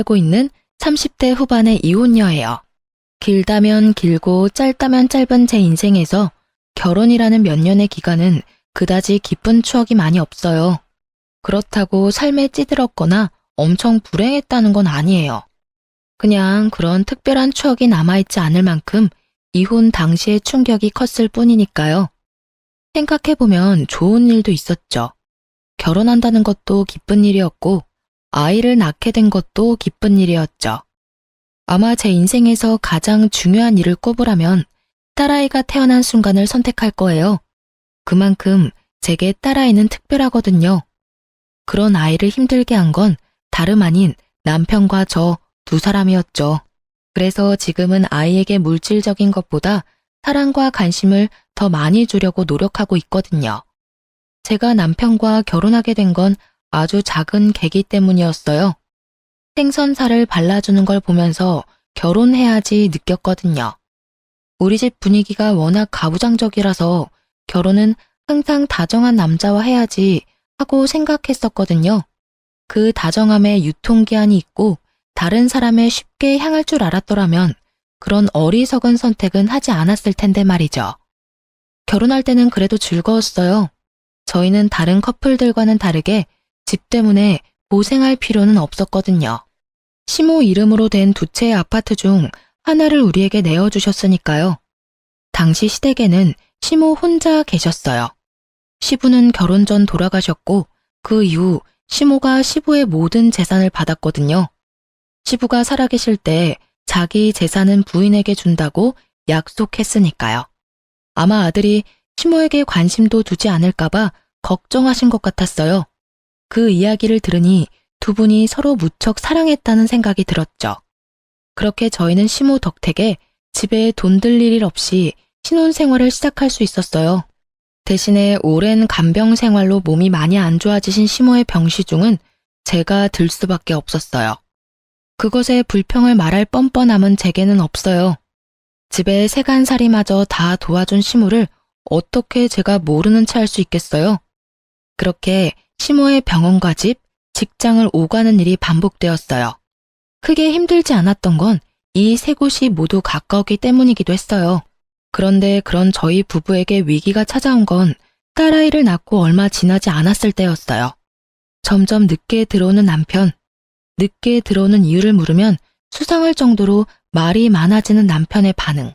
살고 있는 30대 후반의 이혼녀예요. 길다면 길고 짧다면 짧은 제 인생에서 결혼이라는 몇 년의 기간은 그다지 기쁜 추억이 많이 없어요. 그렇다고 삶에 찌들었거나 엄청 불행했다는 건 아니에요. 그냥 그런 특별한 추억이 남아있지 않을 만큼 이혼 당시의 충격이 컸을 뿐이니까요. 생각해보면 좋은 일도 있었죠. 결혼한다는 것도 기쁜 일이었고, 아이를 낳게 된 것도 기쁜 일이었죠. 아마 제 인생에서 가장 중요한 일을 꼽으라면 딸아이가 태어난 순간을 선택할 거예요. 그만큼 제게 딸아이는 특별하거든요. 그런 아이를 힘들게 한 건 다름 아닌 남편과 저 두 사람이었죠. 그래서 지금은 아이에게 물질적인 것보다 사랑과 관심을 더 많이 주려고 노력하고 있거든요. 제가 남편과 결혼하게 된 건 아주 작은 계기 때문이었어요. 생선살을 발라주는 걸 보면서 결혼해야지 느꼈거든요. 우리 집 분위기가 워낙 가부장적이라서 결혼은 항상 다정한 남자와 해야지 하고 생각했었거든요. 그 다정함에 유통기한이 있고 다른 사람에 쉽게 향할 줄 알았더라면 그런 어리석은 선택은 하지 않았을 텐데 말이죠. 결혼할 때는 그래도 즐거웠어요. 저희는 다른 커플들과는 다르게 집 때문에 고생할 필요는 없었거든요. 시모 이름으로 된 두 채의 아파트 중 하나를 우리에게 내어주셨으니까요. 당시 시댁에는 시모 혼자 계셨어요. 시부는 결혼 전 돌아가셨고 그 이후 시모가 시부의 모든 재산을 받았거든요. 시부가 살아계실 때 자기 재산은 부인에게 준다고 약속했으니까요. 아마 아들이 시모에게 관심도 두지 않을까봐 걱정하신 것 같았어요. 그 이야기를 들으니 두 분이 서로 무척 사랑했다는 생각이 들었죠. 그렇게 저희는 시모 덕택에 집에 돈 들 일 없이 신혼생활을 시작할 수 있었어요. 대신에 오랜 간병 생활로 몸이 많이 안 좋아지신 시모의 병시중은 제가 들 수밖에 없었어요. 그것에 불평을 말할 뻔뻔함은 제게는 없어요. 집에 세간살이마저 다 도와준 시모를 어떻게 제가 모르는 채 할 수 있겠어요? 그렇게 시모의 병원과 집, 직장을 오가는 일이 반복되었어요. 크게 힘들지 않았던 건 이 세 곳이 모두 가까웠기 때문이기도 했어요. 그런데 그런 저희 부부에게 위기가 찾아온 건 딸아이를 낳고 얼마 지나지 않았을 때였어요. 점점 늦게 들어오는 남편, 늦게 들어오는 이유를 물으면 수상할 정도로 말이 많아지는 남편의 반응,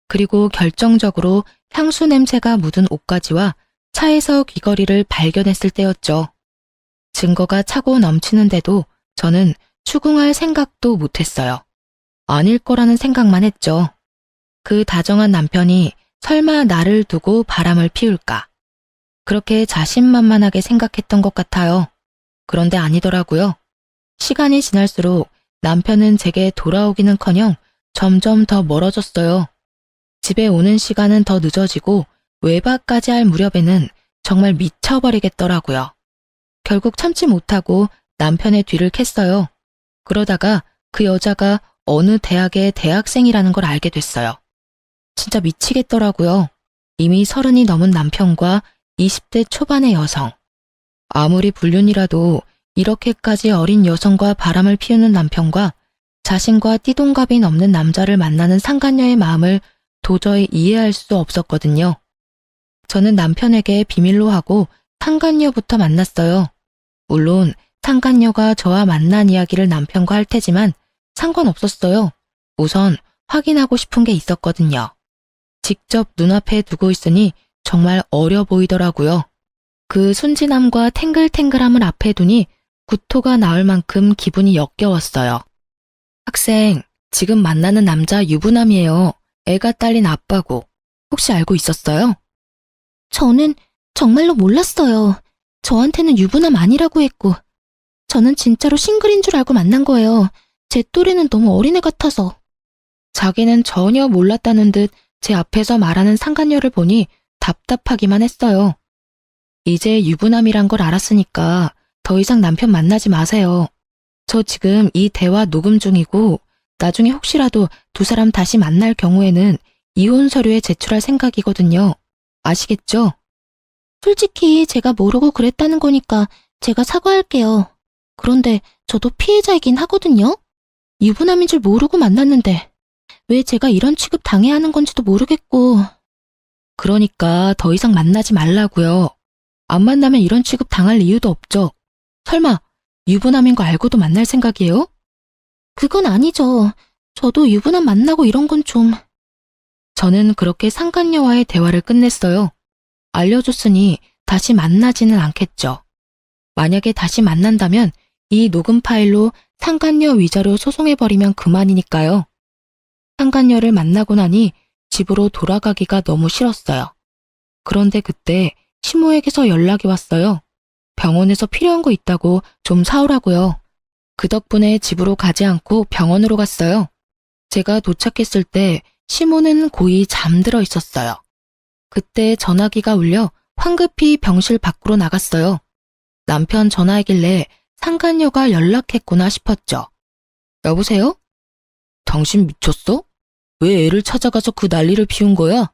그리고 결정적으로 향수 냄새가 묻은 옷가지와 차에서 귀걸이를 발견했을 때였죠. 증거가 차고 넘치는데도 저는 추궁할 생각도 못했어요. 아닐 거라는 생각만 했죠. 그 다정한 남편이 설마 나를 두고 바람을 피울까? 그렇게 자신만만하게 생각했던 것 같아요. 그런데 아니더라고요. 시간이 지날수록 남편은 제게 돌아오기는커녕 점점 더 멀어졌어요. 집에 오는 시간은 더 늦어지고 외박까지 할 무렵에는 정말 미쳐버리겠더라고요. 결국 참지 못하고 남편의 뒤를 캤어요. 그러다가 그 여자가 어느 대학의 대학생이라는 걸 알게 됐어요. 진짜 미치겠더라고요. 이미 30이 넘은 남편과 20대 초반의 여성. 아무리 불륜이라도 이렇게까지 어린 여성과 바람을 피우는 남편과 자신과 띠동갑이 넘는 남자를 만나는 상간녀의 마음을 도저히 이해할 수 없었거든요. 저는 남편에게 비밀로 하고 상간녀부터 만났어요. 물론 상간녀가 저와 만난 이야기를 남편과 할 테지만 상관없었어요. 우선 확인하고 싶은 게 있었거든요. 직접 눈앞에 두고 있으니 정말 어려 보이더라고요. 그 순진함과 탱글탱글함을 앞에 두니 구토가 나올 만큼 기분이 역겨웠어요. 학생, 지금 만나는 남자 유부남이에요. 애가 딸린 아빠고. 혹시 알고 있었어요? 저는 정말로 몰랐어요. 저한테는 유부남 아니라고 했고. 저는 진짜로 싱글인 줄 알고 만난 거예요. 제 또래는 너무 어린애 같아서. 자기는 전혀 몰랐다는 듯 제 앞에서 말하는 상간녀를 보니 답답하기만 했어요. 이제 유부남이란 걸 알았으니까 더 이상 남편 만나지 마세요. 저 지금 이 대화 녹음 중이고 나중에 혹시라도 두 사람 다시 만날 경우에는 이혼 서류에 제출할 생각이거든요. 아시겠죠? 솔직히 제가 모르고 그랬다는 거니까 제가 사과할게요. 그런데 저도 피해자이긴 하거든요. 유부남인 줄 모르고 만났는데 왜 제가 이런 취급 당해야 하는 건지도 모르겠고. 그러니까 더 이상 만나지 말라고요. 안 만나면 이런 취급 당할 이유도 없죠. 설마 유부남인 거 알고도 만날 생각이에요? 그건 아니죠. 저도 유부남 만나고 이런 건 좀. 저는 그렇게 상간녀와의 대화를 끝냈어요. 알려줬으니 다시 만나지는 않겠죠. 만약에 다시 만난다면 이 녹음 파일로 상간녀 위자료 소송해버리면 그만이니까요. 상간녀를 만나고 나니 집으로 돌아가기가 너무 싫었어요. 그런데 그때 시모에게서 연락이 왔어요. 병원에서 필요한 거 있다고 좀 사오라고요. 그 덕분에 집으로 가지 않고 병원으로 갔어요. 제가 도착했을 때 시모는 고이 잠들어 있었어요. 그때 전화기가 울려 황급히 병실 밖으로 나갔어요. 남편 전화하길래 상간녀가 연락했구나 싶었죠. 여보세요? 당신 미쳤어? 왜 애를 찾아가서 그 난리를 피운 거야?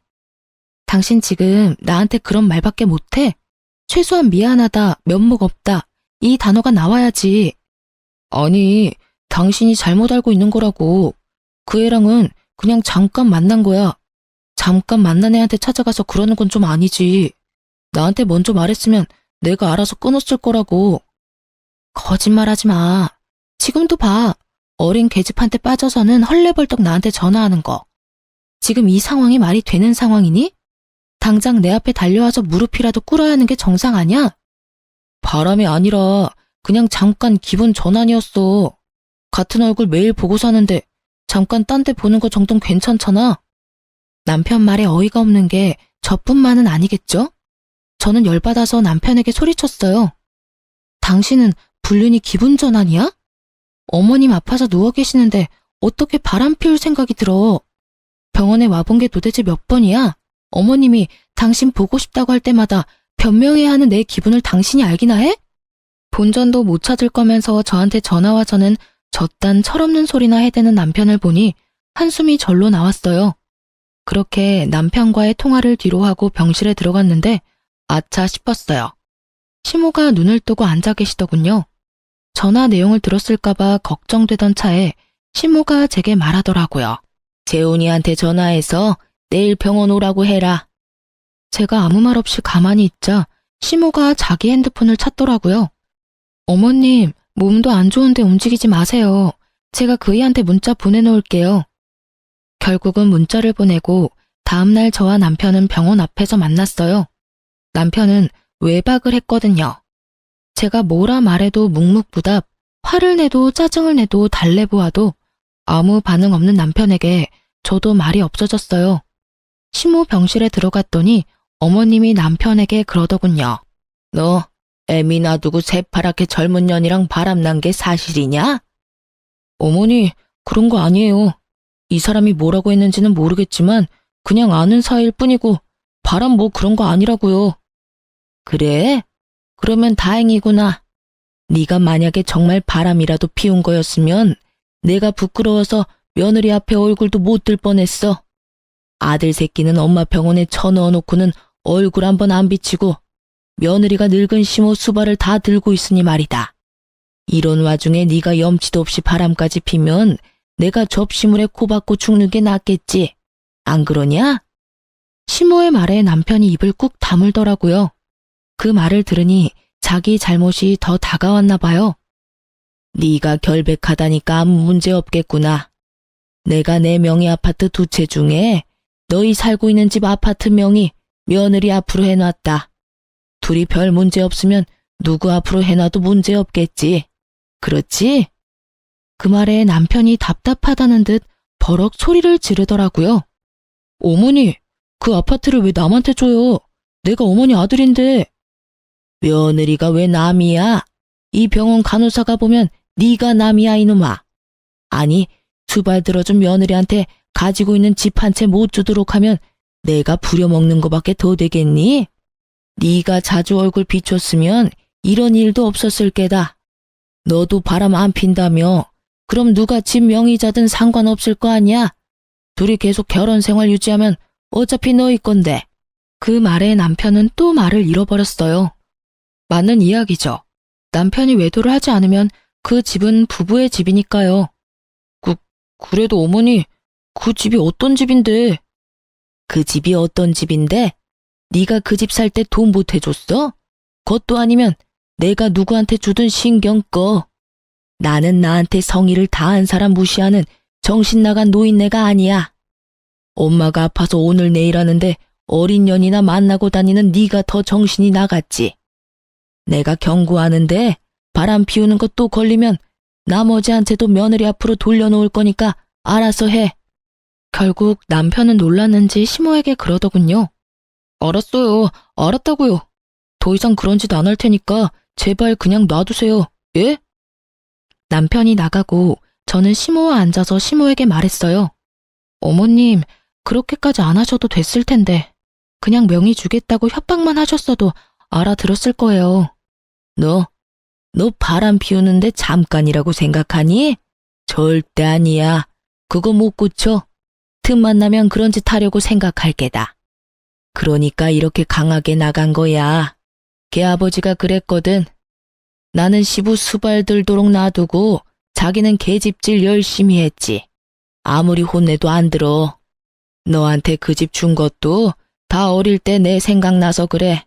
당신 지금 나한테 그런 말밖에 못해? 최소한 미안하다, 면목 없다, 이 단어가 나와야지. 아니, 당신이 잘못 알고 있는 거라고. 그 애랑은 그냥 잠깐 만난 거야. 잠깐 만난 애한테 찾아가서 그러는 건 좀 아니지. 나한테 먼저 말했으면 내가 알아서 끊었을 거라고. 거짓말하지 마. 지금도 봐. 어린 계집한테 빠져서는 헐레벌떡 나한테 전화하는 거. 지금 이 상황이 말이 되는 상황이니? 당장 내 앞에 달려와서 무릎이라도 꿇어야 하는 게 정상 아니야? 바람이 아니라 그냥 잠깐 기분 전환이었어. 같은 얼굴 매일 보고 사는데 잠깐 딴 데 보는 거 정도는 괜찮잖아. 남편 말에 어이가 없는 게 저뿐만은 아니겠죠? 저는 열받아서 남편에게 소리쳤어요. 당신은 불륜이 기분 전환이야? 어머님 아파서 누워 계시는데 어떻게 바람 피울 생각이 들어? 병원에 와본 게 도대체 몇 번이야? 어머님이 당신 보고 싶다고 할 때마다 변명해야 하는 내 기분을 당신이 알기나 해? 본전도 못 찾을 거면서 저한테 전화 와서는 저딴 철없는 소리나 해대는 남편을 보니 한숨이 절로 나왔어요. 그렇게 남편과의 통화를 뒤로 하고 병실에 들어갔는데 아차 싶었어요. 시모가 눈을 뜨고 앉아 계시더군요. 전화 내용을 들었을까봐 걱정되던 차에 시모가 제게 말하더라고요. 재훈이한테 전화해서 내일 병원 오라고 해라. 제가 아무 말 없이 가만히 있자 시모가 자기 핸드폰을 찾더라고요. 어머님, 몸도 안 좋은데 움직이지 마세요. 제가 그이한테 문자 보내놓을게요. 결국은 문자를 보내고 다음날 저와 남편은 병원 앞에서 만났어요. 남편은 외박을 했거든요. 제가 뭐라 말해도 묵묵부답, 화를 내도 짜증을 내도 달래보아도 아무 반응 없는 남편에게 저도 말이 없어졌어요. 시모 병실에 들어갔더니 어머님이 남편에게 그러더군요. 너 애미 놔두고 새파랗게 젊은 년이랑 바람난 게 사실이냐? 어머니, 그런 거 아니에요. 이 사람이 뭐라고 했는지는 모르겠지만 그냥 아는 사이일 뿐이고 바람 뭐 그런 거 아니라고요. 그래? 그러면 다행이구나. 네가 만약에 정말 바람이라도 피운 거였으면 내가 부끄러워서 며느리 앞에 얼굴도 못 들 뻔했어. 아들 새끼는 엄마 병원에 쳐넣어 놓고는 얼굴 한번 안 비치고 며느리가 늙은 시모 수발을 다 들고 있으니 말이다. 이런 와중에 네가 염치도 없이 바람까지 피면 내가 접시물에 코 박고 죽는 게 낫겠지. 안 그러냐? 시모의 말에 남편이 입을 꾹 다물더라고요. 그 말을 들으니 자기 잘못이 더 다가왔나 봐요. 네가 결백하다니까 아무 문제 없겠구나. 내가 내 명의 아파트 2채 중에 너희 살고 있는 집 아파트 명의 며느리 앞으로 해놨다. 둘이 별 문제 없으면 누구 앞으로 해놔도 문제 없겠지. 그렇지? 그 말에 남편이 답답하다는 듯 버럭 소리를 지르더라고요. 어머니, 그 아파트를 왜 남한테 줘요? 내가 어머니 아들인데. 며느리가 왜 남이야? 이 병원 간호사가 보면 네가 남이야 이놈아. 아니, 수발 들어준 며느리한테 가지고 있는 집 한 채 못 주도록 하면 내가 부려먹는 거밖에 더 되겠니? 네가 자주 얼굴 비췄으면 이런 일도 없었을 게다. 너도 바람 안 핀다며. 그럼 누가 집 명의자든 상관없을 거 아니야? 둘이 계속 결혼 생활 유지하면 어차피 너희 건데. 그 말에 남편은 또 말을 잃어버렸어요. 맞는 이야기죠. 남편이 외도를 하지 않으면 그 집은 부부의 집이니까요. 그래도 어머니, 그 집이 어떤 집인데? 그 집이 어떤 집인데? 네가 그 집 살 때 돈 못 해줬어? 그것도 아니면 내가 누구한테 주든 신경 꺼. 나는 나한테 성의를 다한 사람 무시하는 정신 나간 노인네가 아니야. 엄마가 아파서 오늘 내일 하는데 어린 년이나 만나고 다니는 네가 더 정신이 나갔지. 내가 경고하는데 바람 피우는 것도 걸리면 나머지한테도 며느리 앞으로 돌려놓을 거니까 알아서 해. 결국 남편은 놀랐는지 시모에게 그러더군요. 알았어요. 알았다고요. 더 이상 그런 짓 안 할 테니까 제발 그냥 놔두세요. 예? 남편이 나가고 저는 시모와 앉아서 시모에게 말했어요. 어머님, 그렇게까지 안 하셔도 됐을 텐데 그냥 명의 주겠다고 협박만 하셨어도 알아들었을 거예요. 너 바람 피우는데 잠깐이라고 생각하니? 절대 아니야. 그거 못 고쳐. 틈만 나면 그런 짓 하려고 생각할 게다. 그러니까 이렇게 강하게 나간 거야. 걔 아버지가 그랬거든. 나는 시부 수발 들도록 놔두고 자기는 계집질 열심히 했지. 아무리 혼내도 안 들어. 너한테 그 집 준 것도 다 어릴 때 내 생각나서 그래.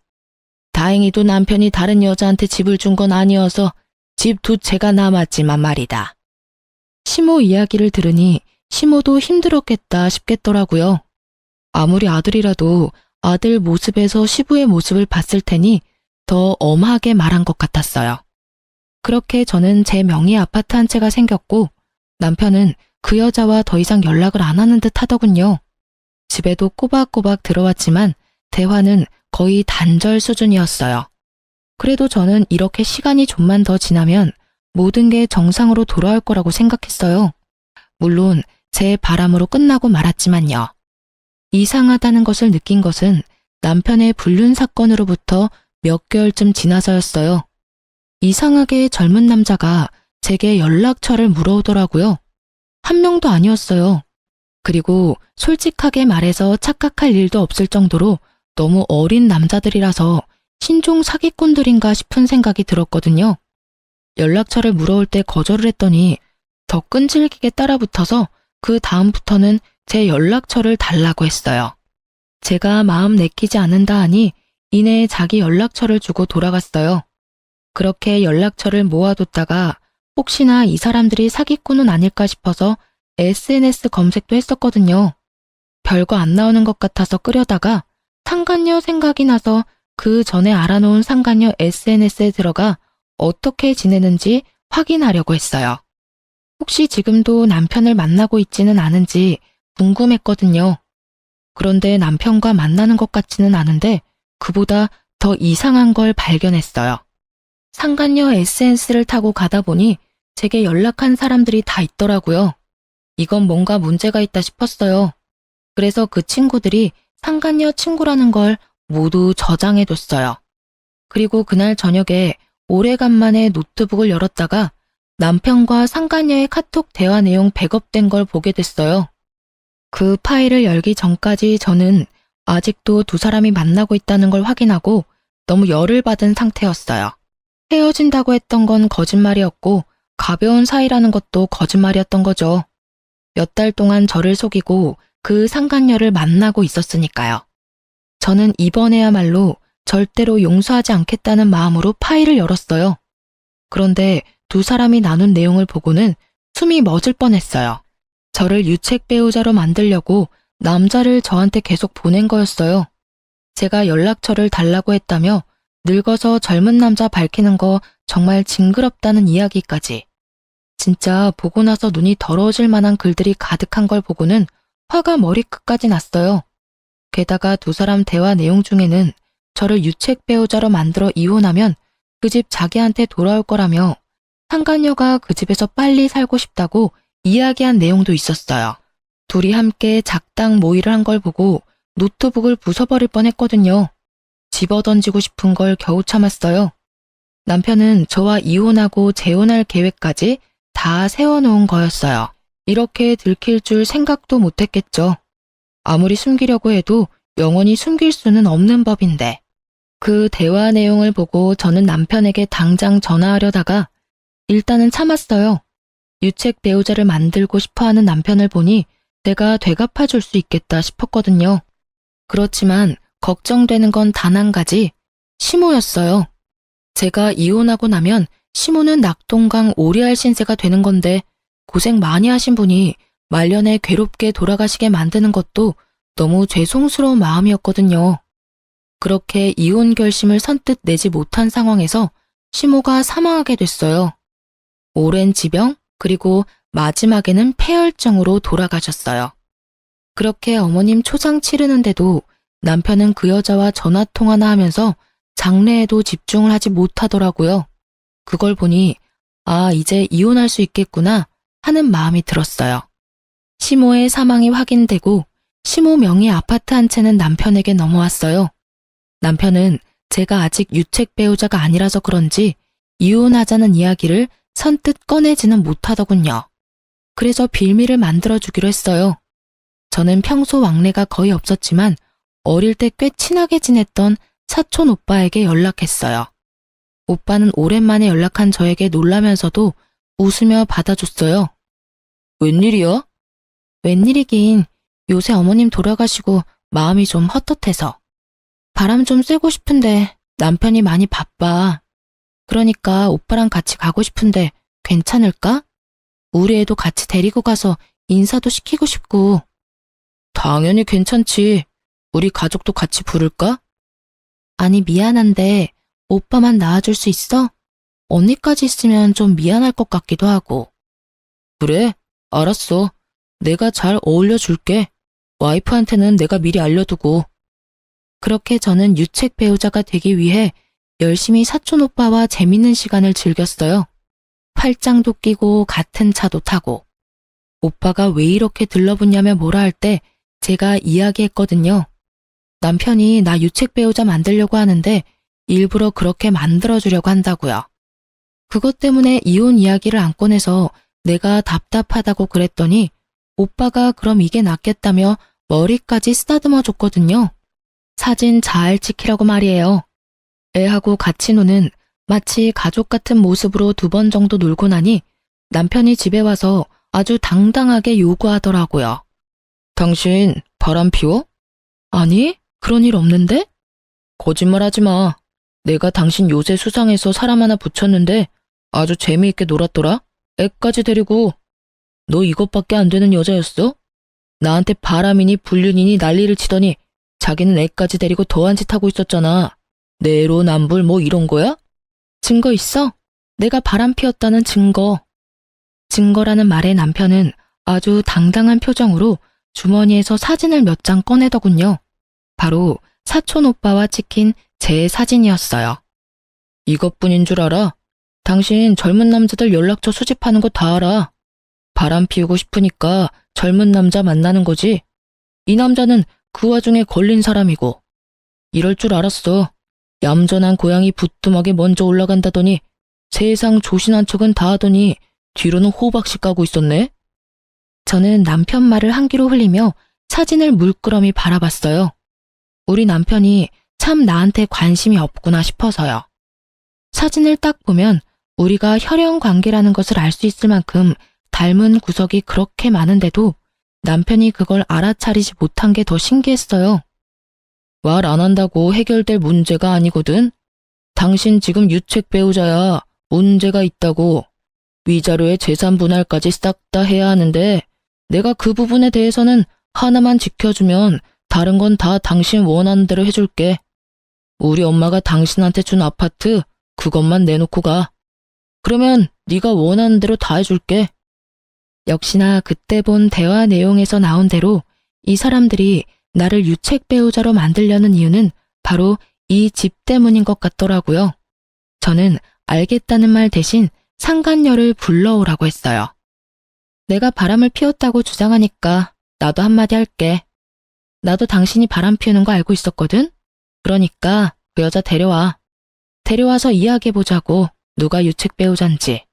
다행히도 남편이 다른 여자한테 집을 준 건 아니어서 집 두 채가 남았지만 말이다. 시모 이야기를 들으니 시모도 힘들었겠다 싶겠더라고요. 아무리 아들이라도 아들 모습에서 시부의 모습을 봤을 테니 더 엄하게 말한 것 같았어요. 그렇게 저는 제 명의 아파트 한 채가 생겼고 남편은 그 여자와 더 이상 연락을 안 하는 듯 하더군요. 집에도 꼬박꼬박 들어왔지만 대화는 거의 단절 수준이었어요. 그래도 저는 이렇게 시간이 좀만 더 지나면 모든 게 정상으로 돌아올 거라고 생각했어요. 물론 제 바람으로 끝나고 말았지만요. 이상하다는 것을 느낀 것은 남편의 불륜 사건으로부터 몇 개월쯤 지나서였어요. 이상하게 젊은 남자가 제게 연락처를 물어오더라고요. 한 명도 아니었어요. 그리고 솔직하게 말해서 착각할 일도 없을 정도로 너무 어린 남자들이라서 신종 사기꾼들인가 싶은 생각이 들었거든요. 연락처를 물어올 때 거절을 했더니 더 끈질기게 따라붙어서 그 다음부터는 제 연락처를 달라고 했어요. 제가 마음 내키지 않는다 하니 이내에 자기 연락처를 주고 돌아갔어요. 그렇게 연락처를 모아뒀다가 혹시나 이 사람들이 사기꾼은 아닐까 싶어서 SNS 검색도 했었거든요. 별거 안 나오는 것 같아서 끄려다가 상간녀 생각이 나서 그 전에 알아놓은 상간녀 SNS에 들어가 어떻게 지내는지 확인하려고 했어요. 혹시 지금도 남편을 만나고 있지는 않은지 궁금했거든요. 그런데 남편과 만나는 것 같지는 않은데 그보다 더 이상한 걸 발견했어요. 상간녀 SNS를 타고 가다 보니 제게 연락한 사람들이 다 있더라고요. 이건 뭔가 문제가 있다 싶었어요. 그래서 그 친구들이 상간녀 친구라는 걸 모두 저장해뒀어요. 그리고 그날 저녁에 오래간만에 노트북을 열었다가 남편과 상간녀의 카톡 대화 내용 백업된 걸 보게 됐어요. 그 파일을 열기 전까지 저는 아직도 두 사람이 만나고 있다는 걸 확인하고 너무 열을 받은 상태였어요. 헤어진다고 했던 건 거짓말이었고 가벼운 사이라는 것도 거짓말이었던 거죠. 몇 달 동안 저를 속이고 그 상간녀를 만나고 있었으니까요. 저는 이번에야말로 절대로 용서하지 않겠다는 마음으로 파일을 열었어요. 그런데 두 사람이 나눈 내용을 보고는 숨이 멎을 뻔했어요. 저를 유책 배우자로 만들려고 남자를 저한테 계속 보낸 거였어요. 제가 연락처를 달라고 했다며 늙어서 젊은 남자 밝히는 거 정말 징그럽다는 이야기까지. 진짜 보고 나서 눈이 더러워질 만한 글들이 가득한 걸 보고는 화가 머리끝까지 났어요. 게다가 두 사람 대화 내용 중에는 저를 유책 배우자로 만들어 이혼하면 그 집 자기한테 돌아올 거라며 상간녀가 그 집에서 빨리 살고 싶다고 이야기한 내용도 있었어요. 둘이 함께 작당 모의를 한 걸 보고 노트북을 부숴버릴 뻔했거든요. 집어던지고 싶은 걸 겨우 참았어요. 남편은 저와 이혼하고 재혼할 계획까지 다 세워놓은 거였어요. 이렇게 들킬 줄 생각도 못했겠죠. 아무리 숨기려고 해도 영원히 숨길 수는 없는 법인데. 그 대화 내용을 보고 저는 남편에게 당장 전화하려다가 일단은 참았어요. 유책 배우자를 만들고 싶어하는 남편을 보니 내가 되갚아줄 수 있겠다 싶었거든요. 그렇지만 걱정되는 건 단 한 가지, 시모였어요. 제가 이혼하고 나면 시모는 낙동강 오리알 신세가 되는 건데 고생 많이 하신 분이 말년에 괴롭게 돌아가시게 만드는 것도 너무 죄송스러운 마음이었거든요. 그렇게 이혼 결심을 선뜻 내지 못한 상황에서 시모가 사망하게 됐어요. 오랜 지병, 그리고 마지막에는 폐혈증으로 돌아가셨어요. 그렇게 어머님 초상 치르는데도 남편은 그 여자와 전화통화나 하면서 장례에도 집중을 하지 못하더라고요. 그걸 보니 아, 이제 이혼할 수 있겠구나 하는 마음이 들었어요. 시모의 사망이 확인되고 시모 명의 아파트 한 채는 남편에게 넘어왔어요. 남편은 제가 아직 유책 배우자가 아니라서 그런지 이혼하자는 이야기를 선뜻 꺼내지는 못하더군요. 그래서 빌미를 만들어주기로 했어요. 저는 평소 왕래가 거의 없었지만 어릴 때 꽤 친하게 지냈던 사촌 오빠에게 연락했어요. 오빠는 오랜만에 연락한 저에게 놀라면서도 웃으며 받아줬어요. 웬일이야? 웬일이긴 요새 어머님 돌아가시고 마음이 좀 헛헛해서. 바람 좀 쐬고 싶은데 남편이 많이 바빠. 그러니까 오빠랑 같이 가고 싶은데 괜찮을까? 우리 애도 같이 데리고 가서 인사도 시키고 싶고. 당연히 괜찮지. 우리 가족도 같이 부를까? 아니 미안한데 오빠만 나와줄 수 있어? 언니까지 있으면 좀 미안할 것 같기도 하고. 그래, 알았어. 내가 잘 어울려줄게. 와이프한테는 내가 미리 알려두고. 그렇게 저는 유책 배우자가 되기 위해 열심히 사촌 오빠와 재밌는 시간을 즐겼어요. 팔짱도 끼고 같은 차도 타고. 오빠가 왜 이렇게 들러붙냐며 뭐라 할 때 제가 이야기했거든요. 남편이 나 유책 배우자 만들려고 하는데 일부러 그렇게 만들어주려고 한다고요. 그것 때문에 이혼 이야기를 안 꺼내서 내가 답답하다고 그랬더니 오빠가 그럼 이게 낫겠다며 머리까지 쓰다듬어 줬거든요. 사진 잘 찍히라고 말이에요. 애하고 같이 노는 마치 가족 같은 모습으로 2번 정도 놀고 나니 남편이 집에 와서 아주 당당하게 요구하더라고요. 당신 바람 피워? 아니, 그런 일 없는데? 거짓말하지 마. 내가 당신 요새 수상해서 사람 하나 붙였는데 아주 재미있게 놀았더라. 애까지 데리고. 너 이것밖에 안 되는 여자였어? 나한테 바람이니 불륜이니 난리를 치더니 자기는 애까지 데리고 더한 짓 하고 있었잖아. 내로남불 뭐 이런 거야? 증거 있어? 내가 바람 피웠다는 증거. 증거라는 말에 남편은 아주 당당한 표정으로 주머니에서 사진을 몇 장 꺼내더군요. 바로 사촌 오빠와 찍힌 제 사진이었어요. 이것뿐인 줄 알아? 당신 젊은 남자들 연락처 수집하는 거 다 알아. 바람 피우고 싶으니까 젊은 남자 만나는 거지. 이 남자는 그 와중에 걸린 사람이고. 이럴 줄 알았어. 얌전한 고양이 부뚜막에 먼저 올라간다더니 세상 조신한 척은 다 하더니 뒤로는 호박씨 까고 있었네. 저는 남편 말을 한 귀로 흘리며 사진을 물끄러미 바라봤어요. 우리 남편이 참 나한테 관심이 없구나 싶어서요. 사진을 딱 보면 우리가 혈연 관계라는 것을 알 수 있을 만큼 닮은 구석이 그렇게 많은데도 남편이 그걸 알아차리지 못한 게 더 신기했어요. 말 안 한다고 해결될 문제가 아니거든. 당신 지금 유책 배우자야. 문제가 있다고. 위자료에 재산 분할까지 싹 다 해야 하는데 내가 그 부분에 대해서는 하나만 지켜주면 다른 건 다 당신 원하는 대로 해줄게. 우리 엄마가 당신한테 준 아파트 그것만 내놓고 가. 그러면 네가 원하는 대로 다 해줄게. 역시나 그때 본 대화 내용에서 나온 대로 이 사람들이 나를 유책 배우자로 만들려는 이유는 바로 이 집 때문인 것 같더라고요. 저는 알겠다는 말 대신 상간녀를 불러오라고 했어요. 내가 바람을 피웠다고 주장하니까 나도 한마디 할게. 나도 당신이 바람 피우는 거 알고 있었거든? 그러니까 그 여자 데려와. 데려와서 이야기해보자고. 누가 유책 배우잔지.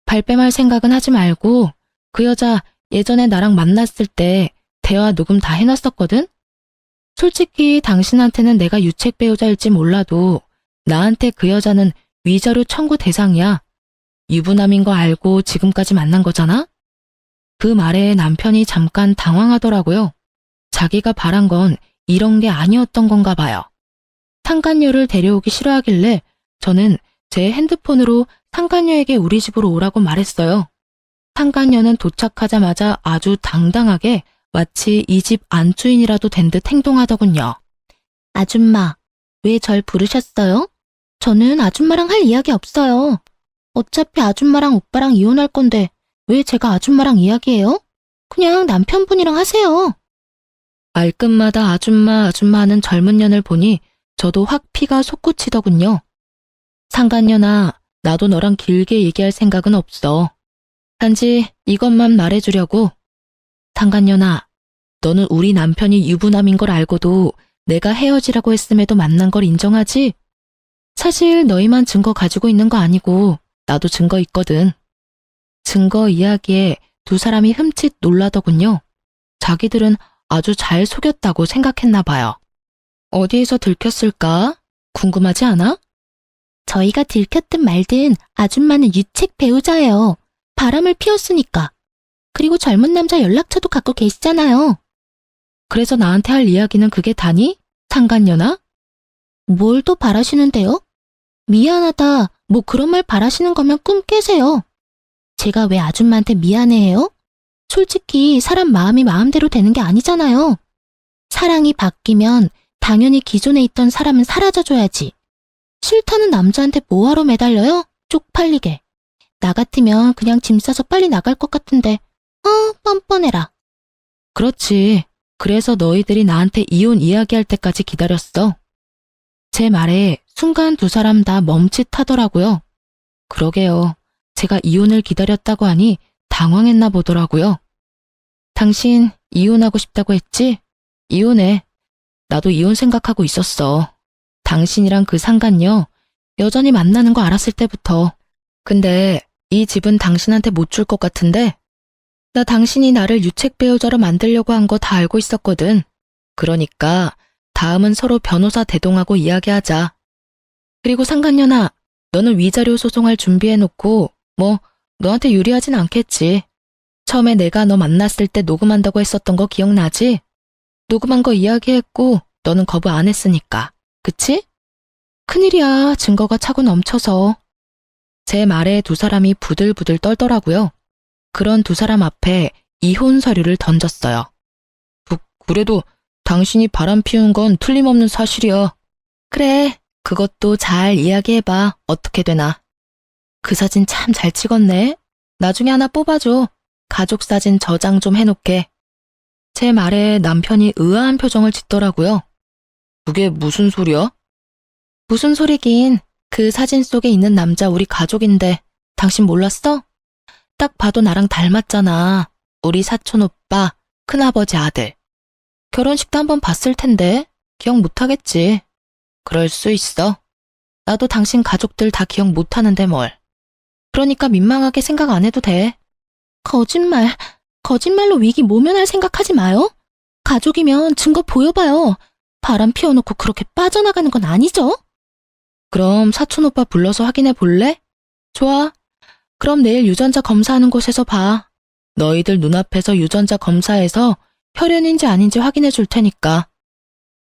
발뺌할 생각은 하지 말고 그 여자 예전에 나랑 만났을 때 대화 녹음 다 해놨었거든? 솔직히 당신한테는 내가 유책 배우자일지 몰라도 나한테 그 여자는 위자료 청구 대상이야. 유부남인 거 알고 지금까지 만난 거잖아? 그 말에 남편이 잠깐 당황하더라고요. 자기가 바란 건 이런 게 아니었던 건가 봐요. 상간녀를 데려오기 싫어하길래 저는 제 핸드폰으로 상간녀에게 우리 집으로 오라고 말했어요. 상간녀는 도착하자마자 아주 당당하게 마치 이 집 안주인이라도 된 듯 행동하더군요. 아줌마, 왜 절 부르셨어요? 저는 아줌마랑 할 이야기 없어요. 어차피 아줌마랑 오빠랑 이혼할 건데 왜 제가 아줌마랑 이야기해요? 그냥 남편분이랑 하세요. 말끝마다 아줌마 아줌마 하는 젊은 년을 보니 저도 확 피가 솟구치더군요. 상간녀나 나도 너랑 길게 얘기할 생각은 없어. 단지 이것만 말해주려고. 상간녀나, 너는 우리 남편이 유부남인 걸 알고도 내가 헤어지라고 했음에도 만난 걸 인정하지? 사실 너희만 증거 가지고 있는 거 아니고 나도 증거 있거든. 증거 이야기에 두 사람이 흠칫 놀라더군요. 자기들은 아주 잘 속였다고 생각했나 봐요. 어디에서 들켰을까? 궁금하지 않아? 저희가 들켰든 말든 아줌마는 유책 배우자예요. 바람을 피웠으니까. 그리고 젊은 남자 연락처도 갖고 계시잖아요. 그래서 나한테 할 이야기는 그게 다니? 상간녀나? 뭘 또 바라시는데요? 미안하다, 뭐 그런 말 바라시는 거면 꿈 깨세요. 제가 왜 아줌마한테 미안해해요? 솔직히 사람 마음이 마음대로 되는 게 아니잖아요. 사랑이 바뀌면 당연히 기존에 있던 사람은 사라져줘야지. 싫다는 남자한테 뭐하러 매달려요? 쪽팔리게. 나 같으면 그냥 짐 싸서 빨리 나갈 것 같은데 뻔뻔해라. 그렇지. 그래서 너희들이 나한테 이혼 이야기할 때까지 기다렸어. 제 말에 순간 두 사람 다 멈칫하더라고요. 그러게요. 제가 이혼을 기다렸다고 하니 당황했나 보더라고요. 당신 이혼하고 싶다고 했지? 이혼해. 나도 이혼 생각하고 있었어. 당신이랑 그 상간녀 여전히 만나는 거 알았을 때부터. 근데 이 집은 당신한테 못 줄 것 같은데? 나 당신이 나를 유책 배우자로 만들려고 한 거 다 알고 있었거든. 그러니까 다음은 서로 변호사 대동하고 이야기하자. 그리고 상간녀나, 너는 위자료 소송할 준비해놓고 뭐 너한테 유리하진 않겠지. 처음에 내가 너 만났을 때 녹음한다고 했었던 거 기억나지? 녹음한 거 이야기했고 너는 거부 안 했으니까. 그치? 큰일이야. 증거가 차고 넘쳐서. 제 말에 두 사람이 부들부들 떨더라고요. 그런 두 사람 앞에 이혼 서류를 던졌어요. 그래도 당신이 바람 피운 건 틀림없는 사실이야. 그래, 그것도 잘 이야기해봐. 어떻게 되나. 그 사진 참 잘 찍었네. 나중에 하나 뽑아줘. 가족 사진 저장 좀 해놓게. 제 말에 남편이 의아한 표정을 짓더라고요. 그게 무슨 소리야? 무슨 소리긴. 그 사진 속에 있는 남자 우리 가족인데 당신 몰랐어? 딱 봐도 나랑 닮았잖아. 우리 사촌 오빠, 큰아버지 아들. 결혼식도 한번 봤을 텐데 기억 못하겠지. 그럴 수 있어. 나도 당신 가족들 다 기억 못하는데 뭘. 그러니까 민망하게 생각 안 해도 돼. 거짓말로 위기 모면할 생각하지 마요. 가족이면 증거 보여봐요. 바람 피워놓고 그렇게 빠져나가는 건 아니죠? 그럼 사촌 오빠 불러서 확인해 볼래? 좋아. 그럼 내일 유전자 검사하는 곳에서 봐. 너희들 눈앞에서 유전자 검사해서 혈연인지 아닌지 확인해 줄 테니까.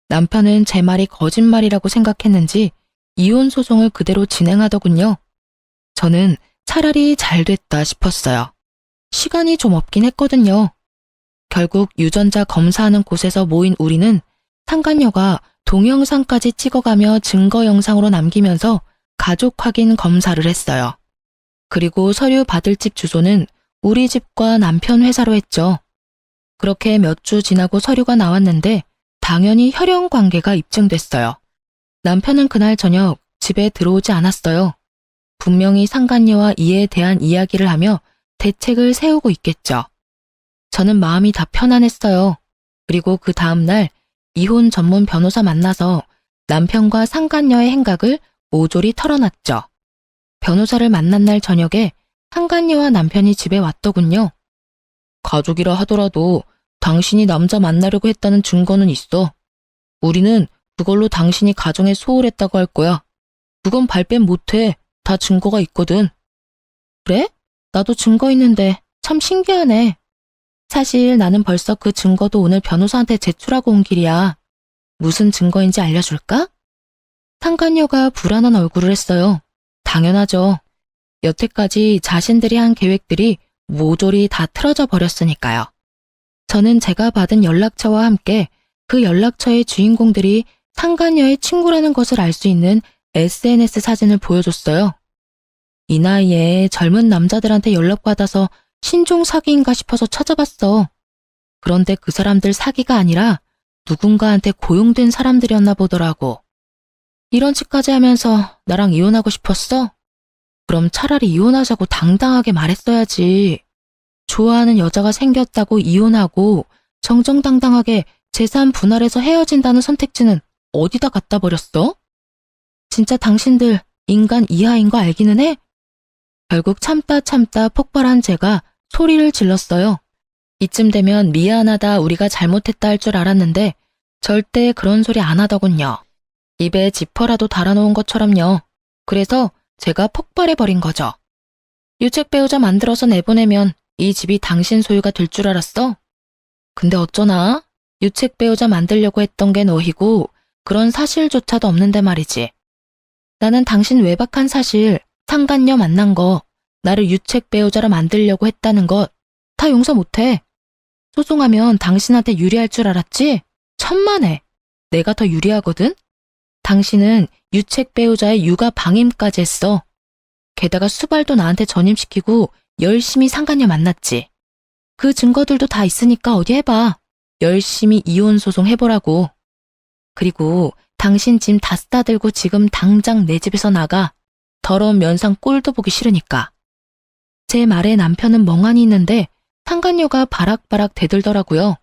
남편은 제 말이 거짓말이라고 생각했는지 이혼 소송을 그대로 진행하더군요. 저는 차라리 잘 됐다 싶었어요. 시간이 좀 없긴 했거든요. 결국 유전자 검사하는 곳에서 모인 우리는 상간녀가 동영상까지 찍어가며 증거 영상으로 남기면서 가족 확인 검사를 했어요. 그리고 서류 받을 집 주소는 우리 집과 남편 회사로 했죠. 그렇게 몇 주 지나고 서류가 나왔는데 당연히 혈연 관계가 입증됐어요. 남편은 그날 저녁 집에 들어오지 않았어요. 분명히 상간녀와 이에 대한 이야기를 하며 대책을 세우고 있겠죠. 저는 마음이 다 편안했어요. 그리고 그 다음날 이혼 전문 변호사 만나서 남편과 상간녀의 행각을 모조리 털어놨죠. 변호사를 만난 날 저녁에 상간녀와 남편이 집에 왔더군요. 가족이라 하더라도 당신이 남자 만나려고 했다는 증거는 있어. 우리는 그걸로 당신이 가정에 소홀했다고 할 거야. 그건 발뺌 못해. 다 증거가 있거든. 그래? 나도 증거 있는데 참 신기하네. 사실 나는 벌써 그 증거도 오늘 변호사한테 제출하고 온 길이야. 무슨 증거인지 알려줄까? 상간녀가 불안한 얼굴을 했어요. 당연하죠. 여태까지 자신들이 한 계획들이 모조리 다 틀어져 버렸으니까요. 저는 제가 받은 연락처와 함께 그 연락처의 주인공들이 상간녀의 친구라는 것을 알 수 있는 SNS 사진을 보여줬어요. 이 나이에 젊은 남자들한테 연락받아서 신종 사기인가 싶어서 찾아봤어. 그런데 그 사람들 사기가 아니라 누군가한테 고용된 사람들이었나 보더라고. 이런 짓까지 하면서 나랑 이혼하고 싶었어? 그럼 차라리 이혼하자고 당당하게 말했어야지. 좋아하는 여자가 생겼다고 이혼하고 정정당당하게 재산 분할해서 헤어진다는 선택지는 어디다 갖다 버렸어? 진짜 당신들 인간 이하인 거 알기는 해? 결국 참다 폭발한 제가 소리를 질렀어요. 이쯤 되면 미안하다 우리가 잘못했다 할 줄 알았는데 절대 그런 소리 안 하더군요. 입에 지퍼라도 달아놓은 것처럼요. 그래서 제가 폭발해버린 거죠. 유책 배우자 만들어서 내보내면 이 집이 당신 소유가 될 줄 알았어? 근데 어쩌나? 유책 배우자 만들려고 했던 게 너희고 그런 사실조차도 없는데 말이지. 나는 당신 외박한 사실, 상간녀 만난 거, 나를 유책 배우자로 만들려고 했다는 것 다 용서 못해. 소송하면 당신한테 유리할 줄 알았지? 천만에. 내가 더 유리하거든? 당신은 유책 배우자의 육아 방임까지 했어. 게다가 수발도 나한테 전임시키고 열심히 상간녀 만났지. 그 증거들도 다 있으니까 어디 해봐. 열심히 이혼 소송 해보라고. 그리고 당신 짐 다 싸들고 지금 당장 내 집에서 나가. 더러운 면상 꼴도 보기 싫으니까. 제 말에 남편은 멍하니 있는데 상간녀가 바락바락 대들더라고요.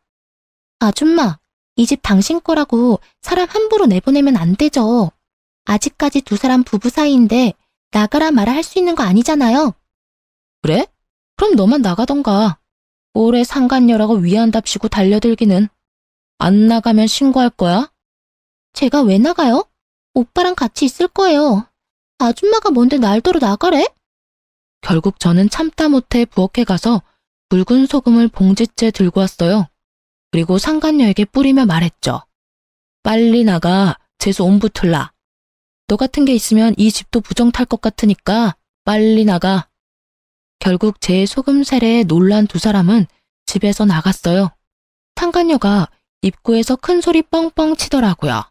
아줌마, 이 집 당신 거라고 사람 함부로 내보내면 안 되죠. 아직까지 두 사람 부부 사이인데 나가라 마라 할 수 있는 거 아니잖아요. 그래? 그럼 너만 나가던가. 올해 상간녀라고 위안답시고 달려들기는. 안 나가면 신고할 거야? 제가 왜 나가요? 오빠랑 같이 있을 거예요. 아줌마가 뭔데 날더러 나가래? 결국 저는 참다 못해 부엌에 가서 붉은 소금을 봉지째 들고 왔어요. 그리고 상간녀에게 뿌리며 말했죠. 빨리 나가. 재수 옴붙을라. 너 같은 게 있으면 이 집도 부정 탈 것 같으니까 빨리 나가. 결국 제 소금 세례에 놀란 두 사람은 집에서 나갔어요. 상간녀가 입구에서 큰 소리 뻥뻥 치더라고요.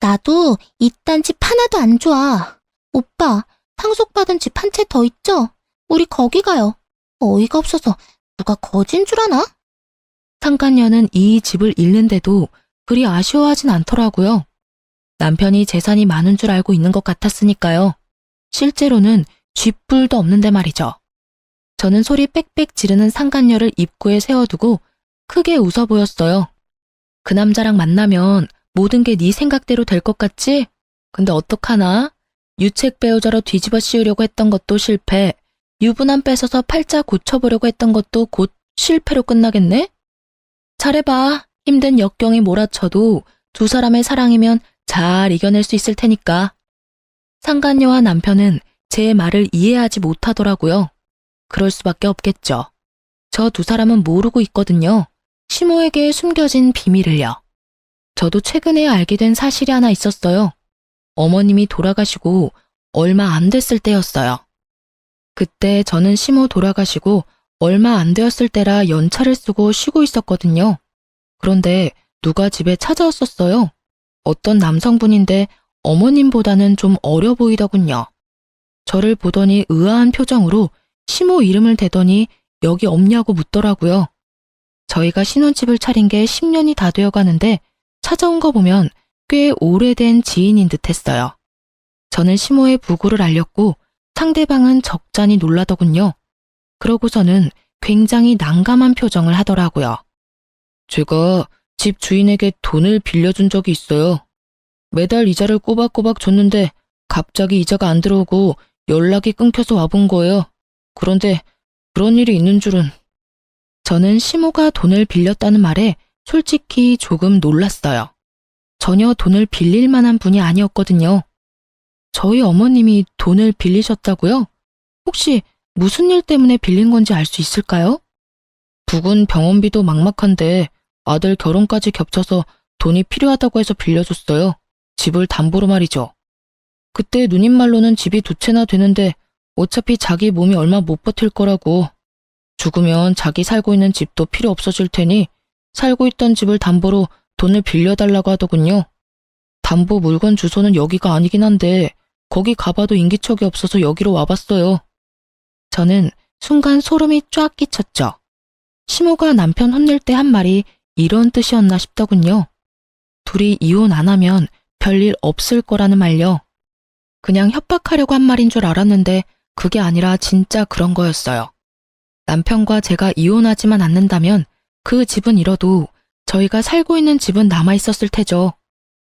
나도 이딴 집 하나도 안 좋아. 오빠, 상속받은 집 한 채 더 있죠? 우리 거기 가요. 어이가 없어서 누가 거진 줄 아나? 상간녀는 이 집을 잃는데도 그리 아쉬워하진 않더라고요. 남편이 재산이 많은 줄 알고 있는 것 같았으니까요. 실제로는 쥐뿔도 없는데 말이죠. 저는 소리 빽빽 지르는 상간녀를 입구에 세워두고 크게 웃어 보였어요. 그 남자랑 만나면 모든 게 네 생각대로 될 것 같지? 근데 어떡하나? 유책 배우자로 뒤집어 씌우려고 했던 것도 실패, 유부남 뺏어서 팔자 고쳐보려고 했던 것도 곧 실패로 끝나겠네? 잘해봐. 힘든 역경이 몰아쳐도 두 사람의 사랑이면 잘 이겨낼 수 있을 테니까. 상간녀와 남편은 제 말을 이해하지 못하더라고요. 그럴 수밖에 없겠죠. 저 두 사람은 모르고 있거든요. 시모에게 숨겨진 비밀을요. 저도 최근에 알게 된 사실이 하나 있었어요. 어머님이 돌아가시고 얼마 안 됐을 때였어요. 그때 저는 시모 돌아가시고 얼마 안 되었을 때라 연차를 쓰고 쉬고 있었거든요. 그런데 누가 집에 찾아왔었어요. 어떤 남성분인데 어머님보다는 좀 어려 보이더군요. 저를 보더니 의아한 표정으로 시모 이름을 대더니 여기 없냐고 묻더라고요. 저희가 신혼집을 차린 게 10년이 다 되어 가는데 찾아온 거 보면 꽤 오래된 지인인 듯 했어요. 저는 시모의 부고를 알렸고 상대방은 적잖이 놀라더군요. 그러고서는 굉장히 난감한 표정을 하더라고요. 제가 집 주인에게 돈을 빌려준 적이 있어요. 매달 이자를 꼬박꼬박 줬는데 갑자기 이자가 안 들어오고 연락이 끊겨서 와본 거예요. 그런데 그런 일이 있는 줄은. 저는 시모가 돈을 빌렸다는 말에 솔직히 조금 놀랐어요. 전혀 돈을 빌릴 만한 분이 아니었거든요. 저희 어머님이 돈을 빌리셨다고요? 혹시 무슨 일 때문에 빌린 건지 알 수 있을까요? 부군 병원비도 막막한데 아들 결혼까지 겹쳐서 돈이 필요하다고 해서 빌려줬어요. 집을 담보로 말이죠. 그때 누님 말로는 집이 두 채나 되는데 어차피 자기 몸이 얼마 못 버틸 거라고. 죽으면 자기 살고 있는 집도 필요 없어질 테니 살고 있던 집을 담보로 돈을 빌려달라고 하더군요. 담보 물건 주소는 여기가 아니긴 한데 거기 가봐도 인기척이 없어서 여기로 와봤어요. 저는 순간 소름이 쫙 끼쳤죠. 시모가 남편 혼낼 때 한 말이 이런 뜻이었나 싶더군요. 둘이 이혼 안 하면 별일 없을 거라는 말요. 그냥 협박하려고 한 말인 줄 알았는데 그게 아니라 진짜 그런 거였어요. 남편과 제가 이혼하지만 않는다면 그 집은 잃어도 저희가 살고 있는 집은 남아있었을 테죠.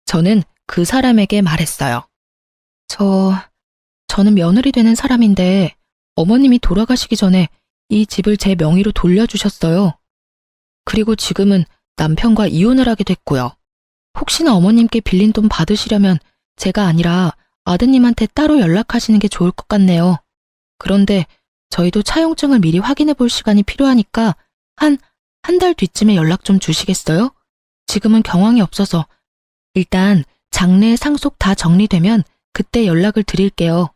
저는 그 사람에게 말했어요. 저는 며느리 되는 사람인데 어머님이 돌아가시기 전에 이 집을 제 명의로 돌려주셨어요. 그리고 지금은 남편과 이혼을 하게 됐고요. 혹시나 어머님께 빌린 돈 받으시려면 제가 아니라 아드님한테 따로 연락하시는 게 좋을 것 같네요. 그런데 저희도 차용증을 미리 확인해 볼 시간이 필요하니까 한 달 뒤쯤에 연락 좀 주시겠어요? 지금은 경황이 없어서 일단 장례 상속 다 정리되면 그때 연락을 드릴게요.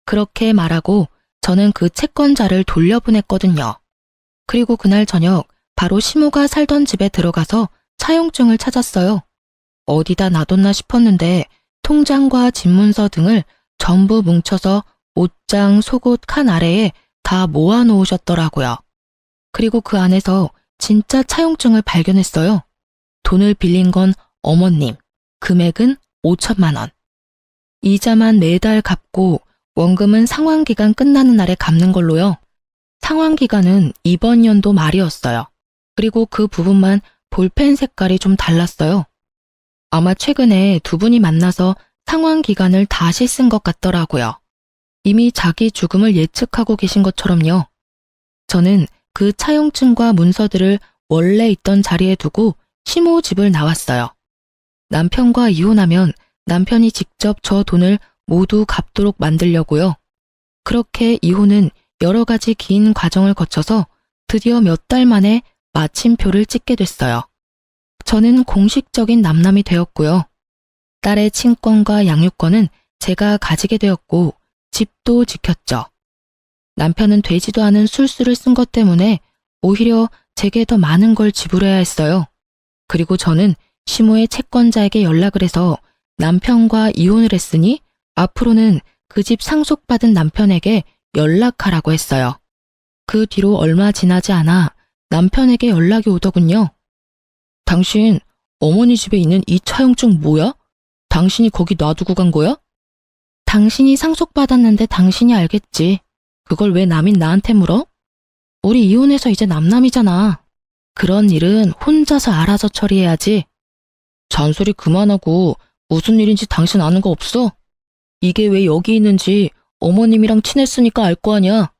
그렇게 말하고 저는 그 채권자를 돌려보냈거든요. 그리고 그날 저녁 바로 시모가 살던 집에 들어가서 차용증을 찾았어요. 어디다 놔뒀나 싶었는데 통장과 집문서 등을 전부 뭉쳐서 옷장, 속옷 칸 아래에 다 모아놓으셨더라고요. 그리고 그 안에서 진짜 차용증을 발견했어요. 돈을 빌린 건 어머님, 금액은 5천만 원. 이자만 매달 갚고 원금은 상환기간 끝나는 날에 갚는 걸로요. 상환기간은 이번 연도 말이었어요. 그리고 그 부분만 볼펜 색깔이 좀 달랐어요. 아마 최근에 두 분이 만나서 상환기간을 다시 쓴 것 같더라고요. 이미 자기 죽음을 예측하고 계신 것처럼요. 저는 그 차용증과 문서들을 원래 있던 자리에 두고 시모 집을 나왔어요. 남편과 이혼하면 남편이 직접 저 돈을 모두 갚도록 만들려고요. 그렇게 이혼은 여러 가지 긴 과정을 거쳐서 드디어 몇 달 만에 마침표를 찍게 됐어요. 저는 공식적인 남남이 되었고요. 딸의 친권과 양육권은 제가 가지게 되었고 집도 지켰죠. 남편은 되지도 않은 술수를 쓴 것 때문에 오히려 제게 더 많은 걸 지불해야 했어요. 그리고 저는 시모의 채권자에게 연락을 해서 남편과 이혼을 했으니 앞으로는 그 집 상속받은 남편에게 연락하라고 했어요. 그 뒤로 얼마 지나지 않아 남편에게 연락이 오더군요. 당신 어머니 집에 있는 이 차용증 뭐야? 당신이 거기 놔두고 간 거야? 당신이 상속받았는데 당신이 알겠지. 그걸 왜 남인 나한테 물어? 우리 이혼해서 이제 남남이잖아. 그런 일은 혼자서 알아서 처리해야지. 잔소리 그만하고 무슨 일인지 당신 아는 거 없어? 이게 왜 여기 있는지 어머님이랑 친했으니까 알 거 아냐?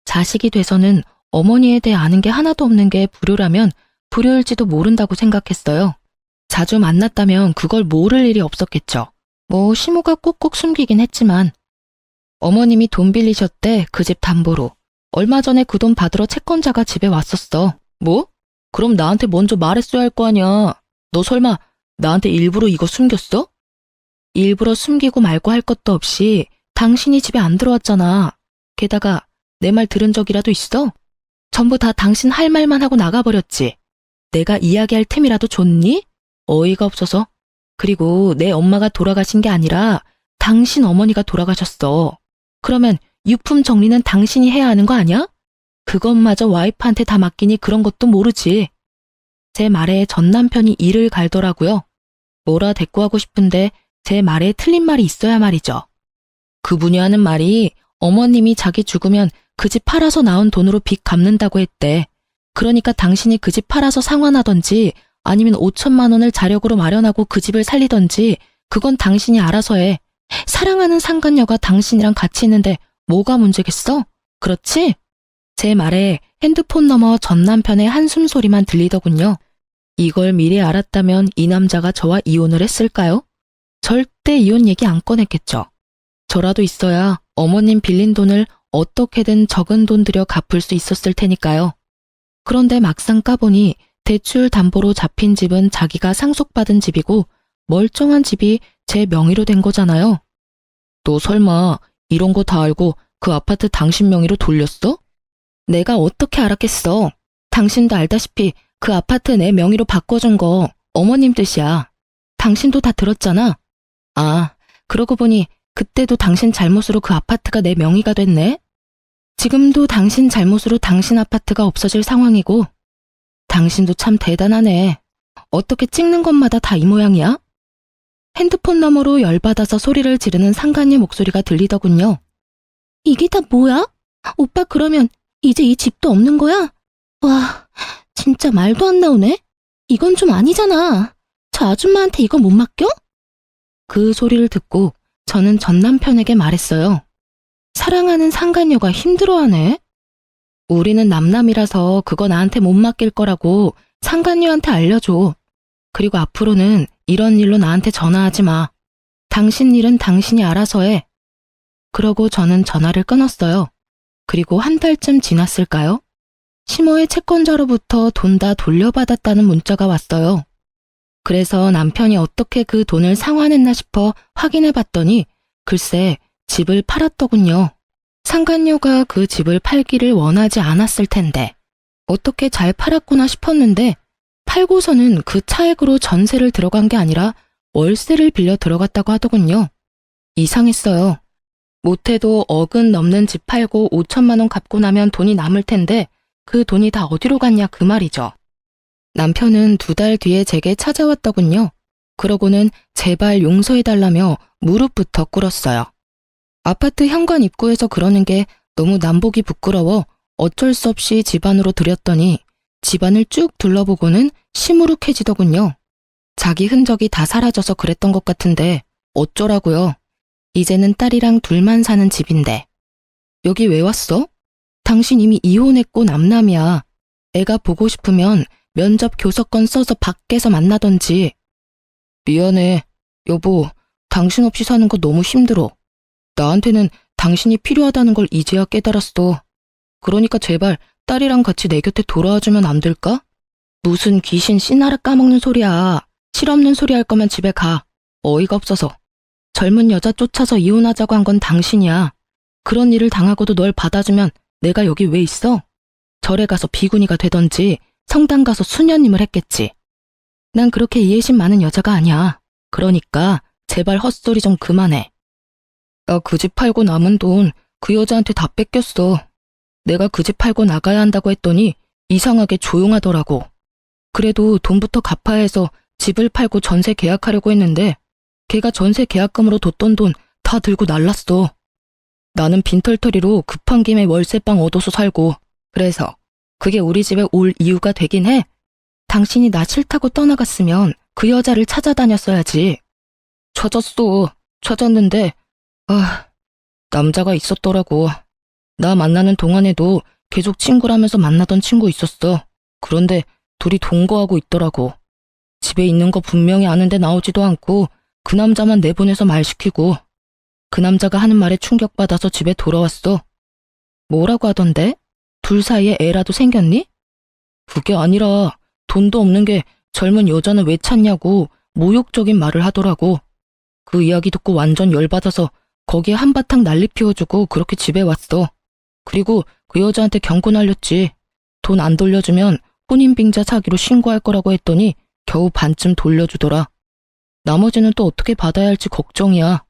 자식이 돼서는 어머니에 대해 아는 게 하나도 없는 게 불효라면 불효일지도 모른다고 생각했어요. 자주 만났다면 그걸 모를 일이 없었겠죠. 뭐 시모가 꼭꼭 숨기긴 했지만 어머님이 돈 빌리셨대 그 집 담보로. 얼마 전에 그 돈 받으러 채권자가 집에 왔었어. 뭐? 그럼 나한테 먼저 말했어야 할 거 아니야. 너 설마 나한테 일부러 이거 숨겼어? 일부러 숨기고 말고 할 것도 없이 당신이 집에 안 들어왔잖아. 게다가 내 말 들은 적이라도 있어? 전부 다 당신 할 말만 하고 나가버렸지. 내가 이야기할 틈이라도 줬니? 어이가 없어서. 그리고 내 엄마가 돌아가신 게 아니라 당신 어머니가 돌아가셨어. 그러면 유품 정리는 당신이 해야 하는 거 아니야? 그것마저 와이프한테 다 맡기니 그런 것도 모르지. 제 말에 전 남편이 이를 갈더라고요. 뭐라 대꾸하고 싶은데 제 말에 틀린 말이 있어야 말이죠. 그분이 하는 말이 어머님이 자기 죽으면 그 집 팔아서 나온 돈으로 빚 갚는다고 했대. 그러니까 당신이 그 집 팔아서 상환하던지 아니면 5천만 원을 자력으로 마련하고 그 집을 살리던지 그건 당신이 알아서 해. 사랑하는 상간녀가 당신이랑 같이 있는데 뭐가 문제겠어? 그렇지? 제 말에 핸드폰 너머 전 남편의 한숨 소리만 들리더군요. 이걸 미리 알았다면 이 남자가 저와 이혼을 했을까요? 절대 이혼 얘기 안 꺼냈겠죠. 저라도 있어야 어머님 빌린 돈을 어떻게든 적은 돈 들여 갚을 수 있었을 테니까요. 그런데 막상 까보니 대출 담보로 잡힌 집은 자기가 상속받은 집이고 멀쩡한 집이 제 명의로 된 거잖아요. 너 설마 이런 거 다 알고 그 아파트 당신 명의로 돌렸어? 내가 어떻게 알았겠어. 당신도 알다시피 그 아파트 내 명의로 바꿔준 거 어머님 뜻이야. 당신도 다 들었잖아. 아, 그러고 보니 그때도 당신 잘못으로 그 아파트가 내 명의가 됐네. 지금도 당신 잘못으로 당신 아파트가 없어질 상황이고. 당신도 참 대단하네. 어떻게 찍는 것마다 다 이 모양이야? 핸드폰 너머로 열받아서 소리를 지르는 상간녀 목소리가 들리더군요. 이게 다 뭐야? 오빠 그러면 이제 이 집도 없는 거야? 와, 진짜 말도 안 나오네? 이건 좀 아니잖아. 저 아줌마한테 이거 못 맡겨? 그 소리를 듣고 저는 전 남편에게 말했어요. 사랑하는 상간녀가 힘들어하네. 우리는 남남이라서 그거 나한테 못 맡길 거라고 상간녀한테 알려줘. 그리고 앞으로는 이런 일로 나한테 전화하지 마. 당신 일은 당신이 알아서 해. 그러고 저는 전화를 끊었어요. 그리고 한 달쯤 지났을까요? 시모의 채권자로부터 돈 다 돌려받았다는 문자가 왔어요. 그래서 남편이 어떻게 그 돈을 상환했나 싶어 확인해 봤더니 글쎄 집을 팔았더군요. 상간녀가 그 집을 팔기를 원하지 않았을 텐데 어떻게 잘 팔았구나 싶었는데 팔고서는 그 차액으로 전세를 들어간 게 아니라 월세를 빌려 들어갔다고 하더군요. 이상했어요. 못해도 억은 넘는 집 팔고 5천만 원 갚고 나면 돈이 남을 텐데 그 돈이 다 어디로 갔냐 그 말이죠. 남편은 2달 뒤에 제게 찾아왔더군요. 그러고는 제발 용서해달라며 무릎부터 꿇었어요. 아파트 현관 입구에서 그러는 게 너무 남보기 부끄러워 어쩔 수 없이 집 안으로 들였더니 집안을 쭉 둘러보고는 시무룩해지더군요. 자기 흔적이 다 사라져서 그랬던 것 같은데 어쩌라고요. 이제는 딸이랑 둘만 사는 집인데. 여기 왜 왔어? 당신 이미 이혼했고 남남이야. 애가 보고 싶으면 면접 교섭권 써서 밖에서 만나던지. 미안해. 여보, 당신 없이 사는 거 너무 힘들어. 나한테는 당신이 필요하다는 걸 이제야 깨달았어. 그러니까 제발 딸이랑 같이 내 곁에 돌아와주면 안 될까? 무슨 귀신 씨나라 까먹는 소리야. 실없는 소리 할 거면 집에 가. 어이가 없어서. 젊은 여자 쫓아서 이혼하자고 한 건 당신이야. 그런 일을 당하고도 널 받아주면 내가 여기 왜 있어? 절에 가서 비구니가 되던지 성당 가서 수녀님을 했겠지. 난 그렇게 이해심 많은 여자가 아니야. 그러니까 제발 헛소리 좀 그만해. 나 그 집 팔고 남은 돈 그 여자한테 다 뺏겼어. 내가 그 집 팔고 나가야 한다고 했더니 이상하게 조용하더라고. 그래도 돈부터 갚아야 해서 집을 팔고 전세 계약하려고 했는데 걔가 전세 계약금으로 뒀던 돈 다 들고 날랐어. 나는 빈털터리로 급한 김에 월세방 얻어서 살고 그래서 그게 우리 집에 올 이유가 되긴 해. 당신이 나 싫다고 떠나갔으면 그 여자를 찾아다녔어야지. 찾았는데 남자가 있었더라고. 나 만나는 동안에도 계속 친구라면서 만나던 친구 있었어. 그런데 둘이 동거하고 있더라고. 집에 있는 거 분명히 아는데 나오지도 않고 그 남자만 내보내서 말 시키고 그 남자가 하는 말에 충격받아서 집에 돌아왔어. 뭐라고 하던데? 둘 사이에 애라도 생겼니? 그게 아니라 돈도 없는 게 젊은 여자는 왜 찾냐고 모욕적인 말을 하더라고. 그 이야기 듣고 완전 열받아서 거기에 한바탕 난리 피워주고 그렇게 집에 왔어. 그리고 그 여자한테 경고 날렸지. 돈 안 돌려주면 혼인빙자 사기로 신고할 거라고 했더니 겨우 반쯤 돌려주더라. 나머지는 또 어떻게 받아야 할지 걱정이야.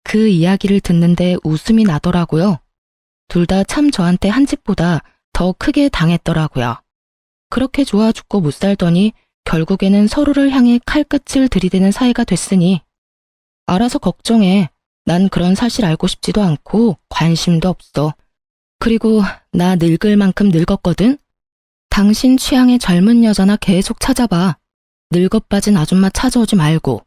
그 이야기를 듣는데 웃음이 나더라고요. 둘 다 참 저한테 한 집보다 더 크게 당했더라고요. 그렇게 좋아 죽고 못 살더니 결국에는 서로를 향해 칼끝을 들이대는 사이가 됐으니 알아서 걱정해. 난 그런 사실 알고 싶지도 않고 관심도 없어. 그리고 나 늙을 만큼 늙었거든? 당신 취향의 젊은 여자나 계속 찾아봐. 늙어 빠진 아줌마 찾아오지 말고.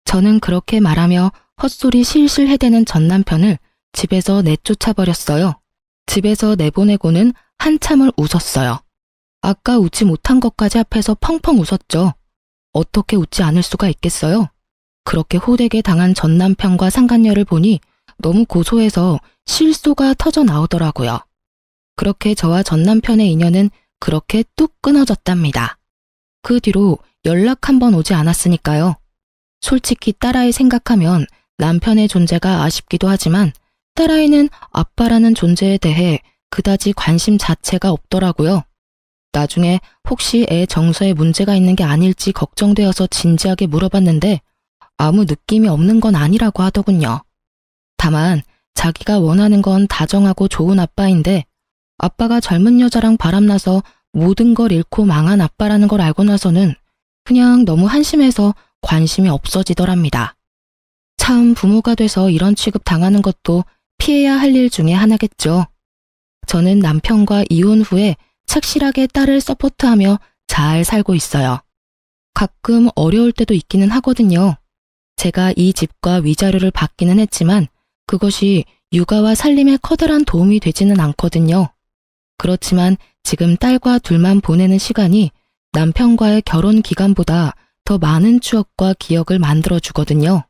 저는 그렇게 말하며 헛소리 실실 해대는 전 남편을 집에서 내쫓아버렸어요. 집에서 내보내고는 한참을 웃었어요. 아까 웃지 못한 것까지 앞에서 펑펑 웃었죠. 어떻게 웃지 않을 수가 있겠어요? 그렇게 호되게 당한 전 남편과 상간녀를 보니 너무 고소해서 실소가 터져 나오더라고요. 그렇게 저와 전 남편의 인연은 그렇게 뚝 끊어졌답니다. 그 뒤로 연락 한 번 오지 않았으니까요. 솔직히 딸아이 생각하면 남편의 존재가 아쉽기도 하지만 딸아이는 아빠라는 존재에 대해 그다지 관심 자체가 없더라고요. 나중에 혹시 애 정서에 문제가 있는 게 아닐지 걱정되어서 진지하게 물어봤는데 아무 느낌이 없는 건 아니라고 하더군요. 다만 자기가 원하는 건 다정하고 좋은 아빠인데 아빠가 젊은 여자랑 바람나서 모든 걸 잃고 망한 아빠라는 걸 알고 나서는 그냥 너무 한심해서 관심이 없어지더랍니다. 참 부모가 돼서 이런 취급 당하는 것도 피해야 할 일 중에 하나겠죠. 저는 남편과 이혼 후에 착실하게 딸을 서포트하며 잘 살고 있어요. 가끔 어려울 때도 있기는 하거든요. 제가 이 집과 위자료를 받기는 했지만 그것이 육아와 살림에 커다란 도움이 되지는 않거든요. 그렇지만 지금 딸과 둘만 보내는 시간이 남편과의 결혼 기간보다 더 많은 추억과 기억을 만들어주거든요.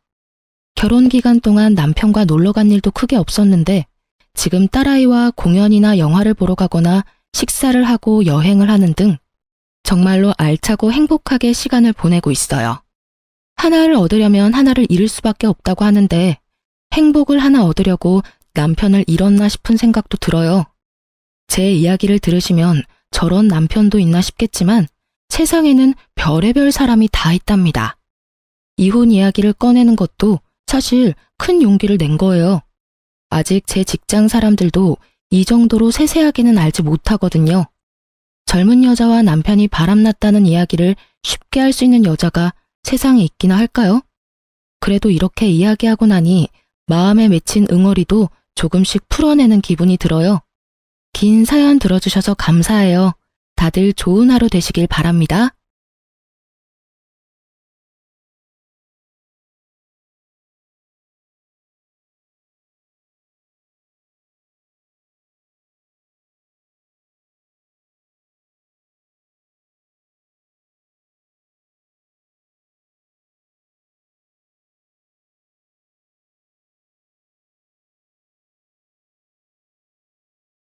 결혼 기간 동안 남편과 놀러 간 일도 크게 없었는데 지금 딸아이와 공연이나 영화를 보러 가거나 식사를 하고 여행을 하는 등 정말로 알차고 행복하게 시간을 보내고 있어요. 하나를 얻으려면 하나를 잃을 수밖에 없다고 하는데 행복을 하나 얻으려고 남편을 잃었나 싶은 생각도 들어요. 제 이야기를 들으시면 저런 남편도 있나 싶겠지만 세상에는 별의별 사람이 다 있답니다. 이혼 이야기를 꺼내는 것도 사실 큰 용기를 낸 거예요. 아직 제 직장 사람들도 이 정도로 세세하게는 알지 못하거든요. 젊은 여자와 남편이 바람났다는 이야기를 쉽게 할 수 있는 여자가 세상에 있기나 할까요? 그래도 이렇게 이야기하고 나니 마음에 맺힌 응어리도 조금씩 풀어내는 기분이 들어요. 긴 사연 들어주셔서 감사해요. 다들 좋은 하루 되시길 바랍니다.